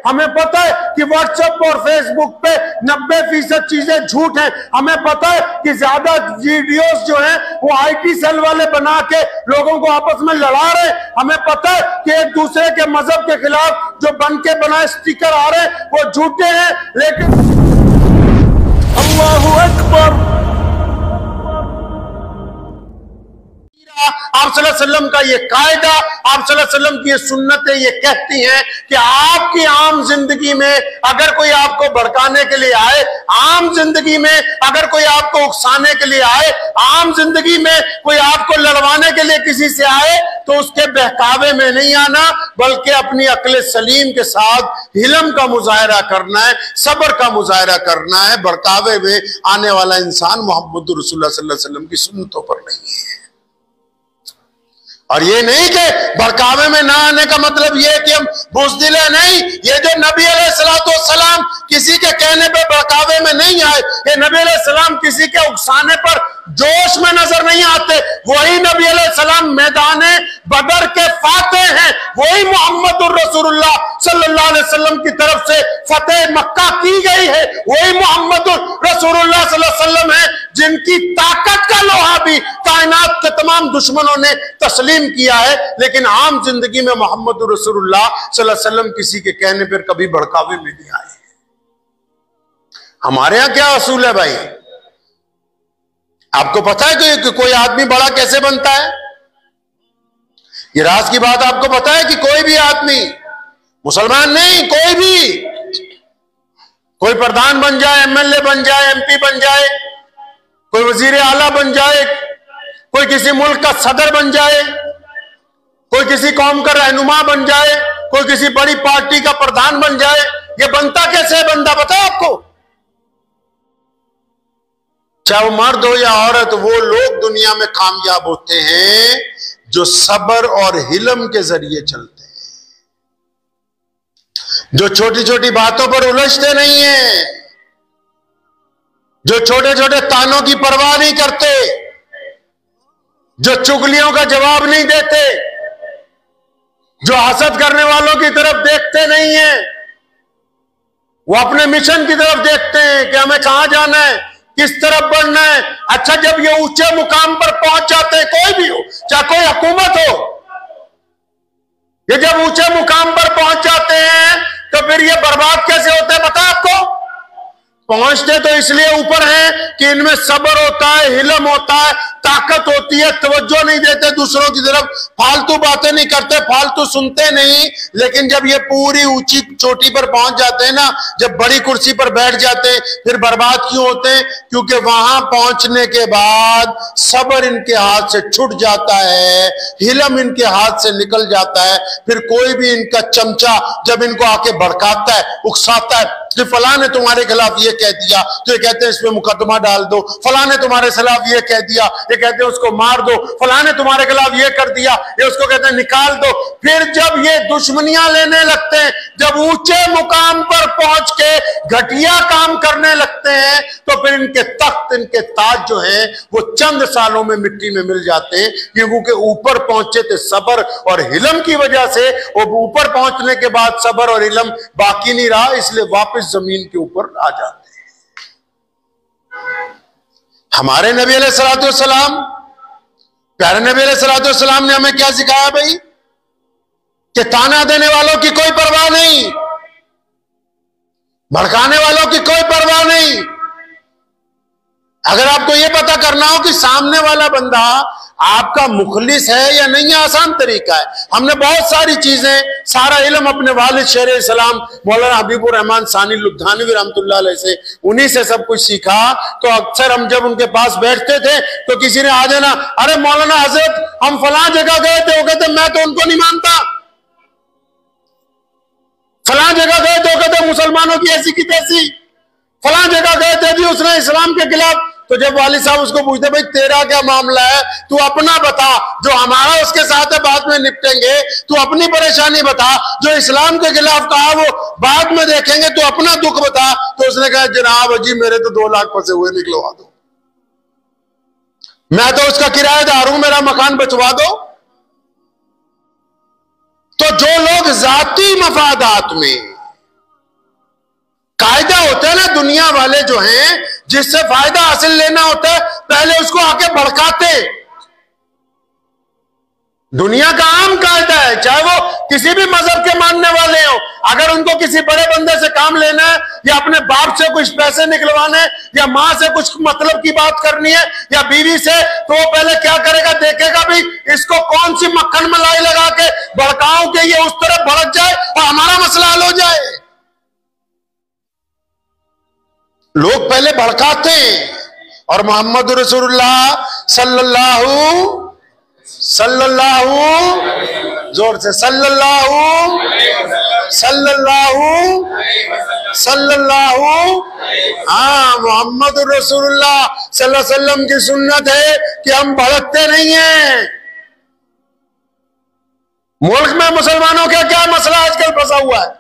हमें पता है कि व्हाट्सएप और फेसबुक पे 90% चीजें झूठ हैं। हमें पता है कि ज्यादा वीडियोस जो हैं वो आईटी सेल वाले बना के लोगों को आपस में लड़ा रहे हैं। हमें पता है कि एक दूसरे के मजहब के खिलाफ जो बन के बनाए स्टिकर आ रहे हैं वो झूठे हैं। लेकिन अल्लाहु अकबर, आप सल्लल्लाहु अलैहि वसल्लम का ये कायदा, आप सल्लल्लाहु अलैहि वसल्लम की ये सुन्नतें ये कहती हैं कि आपकी आम जिंदगी में अगर कोई आपको भड़काने के लिए आए, आम जिंदगी में अगर कोई आपको उकसाने के लिए आए, आम जिंदगी में कोई आपको लड़वाने के लिए किसी से आए, तो उसके बहकावे में नहीं आना, बल्कि अपनी अक्ल सलीम के साथ हिलम का मुजाहरा करना है, सब्र का मुजाहरा करना है। भड़कावे में आने वाला इंसान मोहम्मद रसूलुल्लाह सल्लल्लाहु अलैहि वसल्लम की सुन्नतों पर नहीं है। और ये नहीं कि भड़कावे में ना आने का मतलब ये कि हम बुज़दिल है, नहीं। ये जो नबी अलैहिस्सलाम किसी के कहने पे भड़कावे में नहीं आए, ये नबी अलैहिस्सलाम किसी के उकसाने पर जोश में नजर नहीं आते। वही नबी अलैहिस्सलाम मैदाने बदर के फातेह हैं, वही मोहम्मद रसूलुल्लाह सल्लल्लाहु अलैहि वसल्लम की तरफ से फतेह मक्का की गई है, वही मोहम्मद रसूलुल्लाह सल्लल्लाहु अलैहि वसल्लम है जिनकी ताकत का लोहा भी कायनात के तमाम दुश्मनों ने तस्लीम किया है। लेकिन आम जिंदगी में मोहम्मद रसूलुल्लाह सल्लल्लाहु अलैहि वसल्लम किसी के कहने पर कभी भड़कावे में नहीं आए। हमारे यहां क्या असूल है भाई? आपको पता है कि कोई आदमी बड़ा कैसे बनता है? ये राज की बात आपको पता है कि कोई भी आदमी, मुसलमान नहीं, कोई भी, कोई प्रधान बन जाए, एमएलए बन जाए, एमपी बन जाए, कोई वजीर आला बन जाए, कोई किसी मुल्क का सदर बन जाए, कोई किसी कौम का रहनुमा बन जाए, कोई किसी बड़ी पार्टी का प्रधान बन जाए, ये बनता कैसे है बंदा, पता है आपको? चाहे वो मर्द हो या औरत, वो लोग दुनिया में कामयाब होते हैं जो सब्र और हिलम के जरिए चलते हैं, जो छोटी छोटी बातों पर उलझते नहीं हैं, जो छोटे छोटे तानों की परवाह नहीं करते, जो चुगलियों का जवाब नहीं देते, जो हसद करने वालों की तरफ देखते नहीं हैं। वो अपने मिशन की तरफ देखते हैं कि हमें कहां जाना है, किस तरफ बढ़ना है। अच्छा, जब ये ऊंचे मुकाम पर पहुंच जाते हैं, कोई भी हो, चाहे कोई हुकूमत हो, ये जब ऊंचे मुकाम पर पहुंच जाते हैं तो फिर ये बर्बाद कैसे होते हैं पता है आपको? पहुंचते तो इसलिए ऊपर हैं कि इनमें सब्र होता है, हिलम होता है, ताकत होती है, तवज्जो नहीं देते दूसरों की तरफ, फालतू बातें नहीं करते, फालतू सुनते नहीं। लेकिन जब ये पूरी ऊंची चोटी पर पहुंच जाते हैं ना, जब बड़ी कुर्सी पर बैठ जाते हैं, फिर बर्बाद क्यों होते हैं? क्योंकि वहां पहुंचने के बाद सब्र इनके हाथ से छूट जाता है, हिलम इनके हाथ से निकल जाता है। फिर कोई भी इनका चमचा जब इनको आके भड़काता है, उकसाता है कि फलां ने तुम्हारे खिलाफ ये कह दिया, तो ये कहते हैं इसमें मुकदमा डाल दो, फलां ने तुम्हारे खिलाफ ये कह दिया, ये कहते हैं उसको मार दो, फलां ने तुम्हारे खिलाफ ये कर दिया, ये उसको कहते हैं निकाल दो। फिर जब ये दुश्मनियां लेने लगते हैं, जब ऊंचे मुकाम पर पहुंच के घटिया काम करने लगते हैं, तो फिर इनके तख्त, इनके ताज जो हैं वो चंद सालों में मिट्टी में मिल जाते हैं, क्योंकि ऊपर पहुंचे थे सब्र और हिलम की वजह से। वो ऊपर पहुंचने के बाद सब्र और हिलम बाकी नहीं रहा, इसलिए वापस जमीन के ऊपर आ जाते हैं। हमारे नबी अलैहिस्सलाम, प्यारे नबी अलैहिस्सलाम ने हमें क्या सिखाया भाई? कि ताना देने वालों की कोई परवाह नहीं, भड़काने वालों की कोई परवाह नहीं। अगर आपको यह पता करना हो कि सामने वाला बंदा आपका मुखलिस है या नहीं, आसान तरीका है। हमने बहुत सारी चीजें, सारा इल्म अपने वालिद शेर इस्लाम मौलाना हबीबुर रहमान सानी लुधियानवी रहमतुल्लाह अलैह से, उन्हीं से सब कुछ सीखा। तो अक्सर हम जब उनके पास बैठते थे तो किसी ने आ जाना, अरे मौलाना हजरत हम फलां जगह गए थे, वो कहते मैं तो उनको नहीं मानता। फलां जगह गए थे, वो कहते मुसलमानों की ऐसी की तैसी। फलां जगह गए थे जी, उसने इस्लाम के खिलाफ। तो जब वालिद साहब उसको पूछते भाई तेरा क्या मामला है, तू अपना बता, जो हमारा उसके साथ है बाद में निपटेंगे, तू अपनी परेशानी बता, जो इस्लाम के खिलाफ कहा वो बाद में देखेंगे, तू अपना दुख बता। तो उसने कहा जनाब अजी मेरे तो 2 लाख फंसे हुए, निकलवा दो, मैं तो उसका किराएदार हूं, मेरा मकान बचवा दो। तो जो लोग जाती मफादात में कायदा होता है ना, दुनिया वाले जो हैं जिससे फायदा हासिल लेना होता है पहले उसको आके भड़काते। दुनिया का आम कायदा है, चाहे वो किसी भी मजहब के मानने वाले हो, अगर उनको किसी बड़े बंदे से काम लेना है या अपने बाप से कुछ पैसे निकलवाने या मां से कुछ मतलब की बात करनी है या बीवी से, तो वो पहले क्या करेगा, देखेगा भी इसको कौन सी मक्खन मलाई लगा के भड़काऊं कि ये उस तरफ भड़क जाए और हमारा मसला हल हो जाए। लोग पहले भड़काते हैं। और मोहम्मद रसूलुल्लाह सल्लल्लाहु जोर से सल्लल्लाहु हाँ, मोहम्मद रसूलुल्लाह सल्लल्लाहु अलैहि वसल्लम की सुन्नत है कि हम भड़कते नहीं हैं। मुल्क में मुसलमानों का क्या मसला आजकल फंसा हुआ है।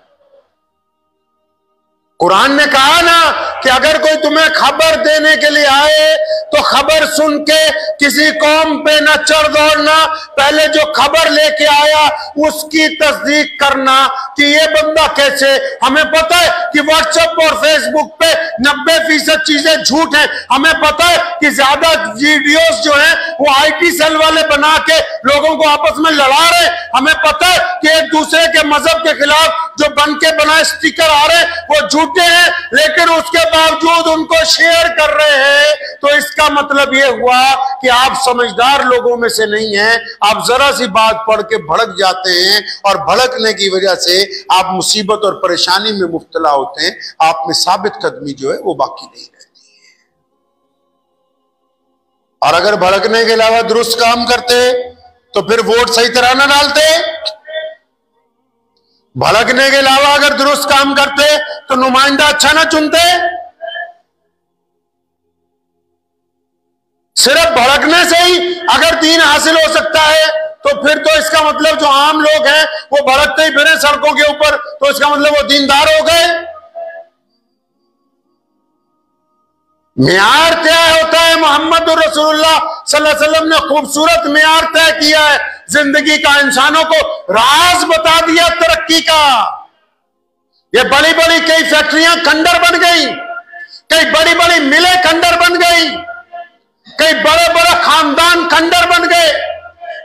कुरान ने कहा ना कि अगर कोई तुम्हें खबर देने के लिए आए तो खबर सुन के किसी कौम पे न चढ़ दौड़ना, पहले जो खबर लेके आया उसकी तस्दीक करना कि ये बंदा कैसे। हमें पता है कि व्हाट्सएप और फेसबुक पे 90% चीजें झूठ हैं। हमें पता है कि ज्यादा वीडियोस जो हैं वो IT सेल वाले बना के लोगों को आपस में लड़ा रहे। हमें पता है कि एक दूसरे के मजहब के खिलाफ जो बन के बनाए स्टिकर आ रहे वो झूठे हैं, लेकिन उसके बावजूद उनको शेयर कर रहे हैं। तो इसका मतलब ये हुआ कि आप समझदार लोगों में से नहीं हैं। आप जरा सी बात पढ़ के भड़क जाते हैं और भड़कने की वजह से आप मुसीबत और परेशानी में मुब्तला होते हैं। आप में साबित कदमी जो है वो बाकी नहीं रहती है। और अगर भड़कने के अलावा दुरुस्त काम करते तो फिर वोट सही तरह ना डालते। भड़कने के अलावा अगर दुरुस्त काम करते तो नुमाइंदा अच्छा ना चुनते। सिर्फ भड़कने से ही अगर दीन हासिल हो सकता है तो फिर तो इसका मतलब जो आम लोग हैं वो भड़कते ही फिरे सड़कों के ऊपर, तो इसका मतलब वो दीनदार हो गए। मियार तय होता है। मोहम्मद रसूलुल्लाह सल्लल्लाहु अलैहि वसल्लम ने खूबसूरत मियार तय किया है जिंदगी का, इंसानों को राज बता दिया तरक्की का। ये बड़ी बड़ी कई फैक्ट्रियां खंडर बन गई, कई बड़ी बड़ी मिलें खंडर बन गई, कई बड़े बड़े खानदान खंडर बन गए,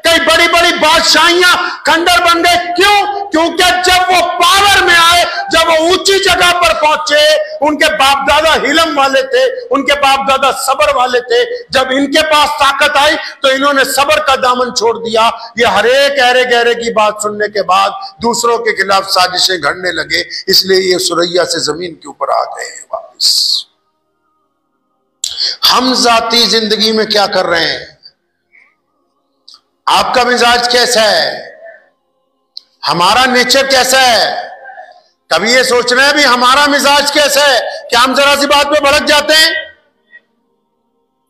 कई बड़ी बड़ी बादशाहियां खंडर बन गए। क्यों? क्योंकि जब वो पावर में आए, जब वो ऊंची जगह पर पहुंचे, उनके बाप दादा हिलम वाले थे, उनके बाप दादा सब्र वाले थे। जब इनके पास ताकत आई तो इन्होंने सब्र का दामन छोड़ दिया। ये हर एक अहरे गहरे की बात सुनने के बाद दूसरों के खिलाफ साजिशें घड़ने लगे, इसलिए ये सुरैया से जमीन के ऊपर आ गए हैं वापिस। हम जाती जिंदगी में क्या कर रहे हैं? आपका मिजाज कैसा है? हमारा नेचर कैसा है? कभी ये सोच रहे हैं भी हमारा मिजाज कैसा है? क्या हम जरा सी बात पे भड़क जाते हैं?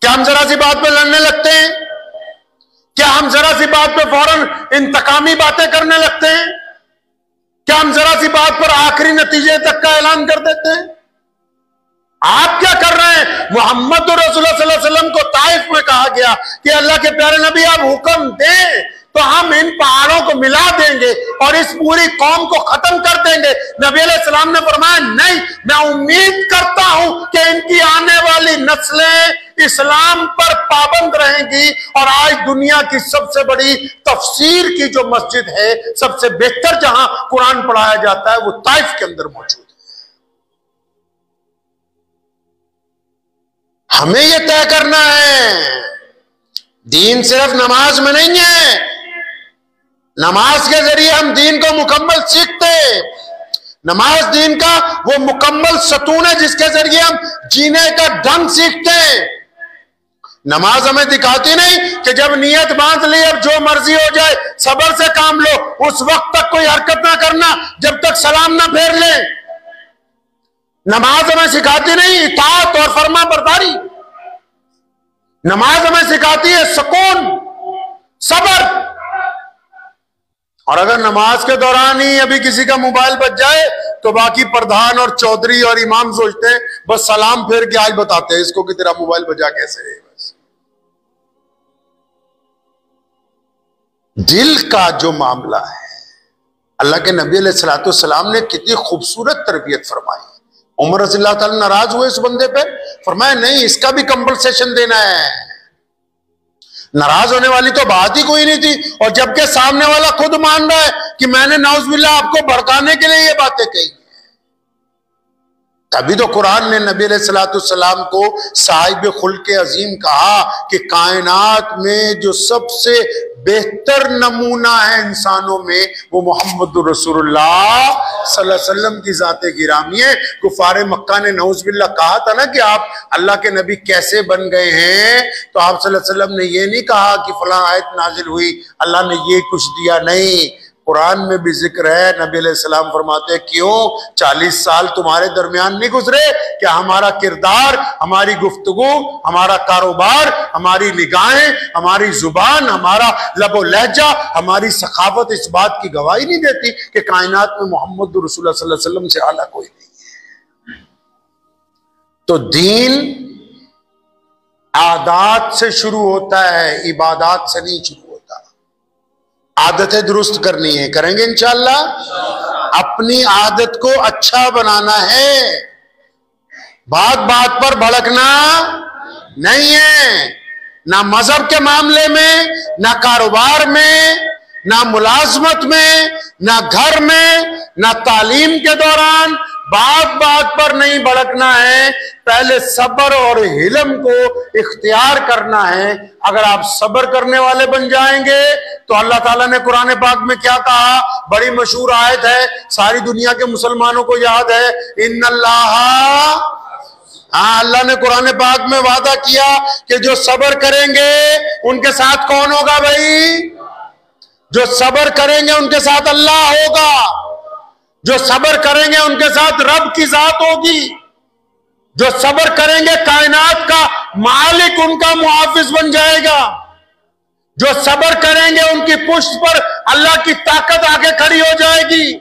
क्या हम जरा सी बात पे लड़ने लगते हैं? क्या हम जरा सी बात पे फौरन इंतकामी बातें करने लगते हैं? क्या हम जरा सी बात पर आखिरी नतीजे तक का ऐलान कर देते हैं? आप क्या कर रहे हैं? मोहम्मद रसूलुल्लाह सल्लल्लाहु अलैहि वसल्लम को ताइफ में कहा गया कि अल्लाह के प्यारे नबी आप हुक्म दें तो हम इन पहाड़ों को मिला देंगे और इस पूरी कौम को खत्म कर देंगे। नबी अलैहि सलाम ने फरमाया नहीं, मैं उम्मीद करता हूं कि इनकी आने वाली नस्लें इस्लाम पर पाबंद रहेंगी। और आज दुनिया की सबसे बड़ी तफसीर की जो मस्जिद है, सबसे बेहतर जहां कुरान पढ़ाया जाता है, वो ताइफ के अंदर मौजूद है। हमें यह तय करना है, दीन सिर्फ नमाज में नहीं है। नमाज के जरिए हम दीन को मुकम्मल सीखते। नमाज दीन का वो मुकम्मल सतून है जिसके जरिए हम जीने का ढंग सीखते हैं। नमाज हमें दिखाती नहीं कि जब नियत बांध ली अब जो मर्जी हो जाए सब्र से काम लो, उस वक्त तक कोई हरकत ना करना जब तक सलाम ना फेर ले। नमाज हमें सिखाती नहीं इताअत और फर्मा बरदारी। नमाज हमें सिखाती है सुकून, सब्र। और अगर नमाज के दौरान ही अभी किसी का मोबाइल बज जाए तो बाकी प्रधान और चौधरी और इमाम सोचते हैं बस सलाम फेर के आज बताते हैं इसको कि तेरा मोबाइल बजा कैसे है। बस दिल का जो मामला है, अल्लाह के नबी अलैहिस्सलातु वस्सलाम ने कितनी खूबसूरत तरबियत फरमाई। उमर रज़ियल्लाहु ताला नाराज हुए इस बंदे पे, फरमाया नहीं, इसका भी कंपनसेशन देना है। नाराज होने वाली तो बात ही कोई नहीं थी, और जबकि सामने वाला खुद मान रहा है कि मैंने नाउज़ुबिल्लाह आपको भड़काने के लिए ये बातें कही। तभी तो कुरान ने नबी अलैहिस्सलाम को साहिब खुल्क़े अजीम कहा कि कायनात में जो सबसे बेहतर नमूना है इंसानों में वो मोहम्मद रसूलुल्लाह सल्लल्लाहु अलैहि वसल्लम की ज़ाते गिरामी है। कुफारे मक्का ने नऊज़ुबिल्लाह कहा था ना कि आप अल्लाह के नबी कैसे बन गए हैं, तो आप सल्लल्लाहु अलैहि वसल्लम ने ये नहीं कहा कि फलां आयत नाजिल हुई, अल्लाह ने ये कुछ दिया, नहीं। कुरान में भी जिक्र है, नबी अलैहिस्सलाम फरमाते हैं क्यों 40 साल तुम्हारे दरमियान नहीं गुजरे क्या हमारा किरदार, हमारी गुफ्तगू, हमारा कारोबार, हमारी निगाहें, हमारी जुबान, हमारा लबो लहजा, हमारी सखावत इस बात की गवाही नहीं देती कि कायनात में मोहम्मद रसूलुल्लाह सल्लल्लाहु अलैहि वसल्लम से आला कोई नहीं है। तो दीन आदात से शुरू होता है, इबादात से नहीं शुरू। आदतें दुरुस्त करनी है, करेंगे इंशाअल्लाह। अपनी आदत को अच्छा बनाना है, बात बात पर भड़कना नहीं है, ना मजहब के मामले में, ना कारोबार में, ना मुलाजमत में, ना घर में, ना तालीम के दौरान बात बात पर नहीं भड़कना है। पहले सब्र और हिल्म को इख्तियार करना है। अगर आप सब्र करने वाले बन जाएंगे तो अल्लाह ताला ने कुरान पाक में क्या कहा, बड़ी मशहूर आयत है, सारी दुनिया के मुसलमानों को याद है, इन्नल्लाह, अल्लाह ने कुरान पाक में वादा किया कि जो सब्र करेंगे उनके साथ कौन होगा भाई? जो सब्र करेंगे उनके साथ अल्लाह होगा, जो सब्र करेंगे उनके साथ रब की जात होगी, जो सब्र करेंगे कायनात का मालिक उनका मुहाफिज बन जाएगा, जो सब्र करेंगे उनकी पुष्ट पर अल्लाह की ताकत आके खड़ी हो जाएगी।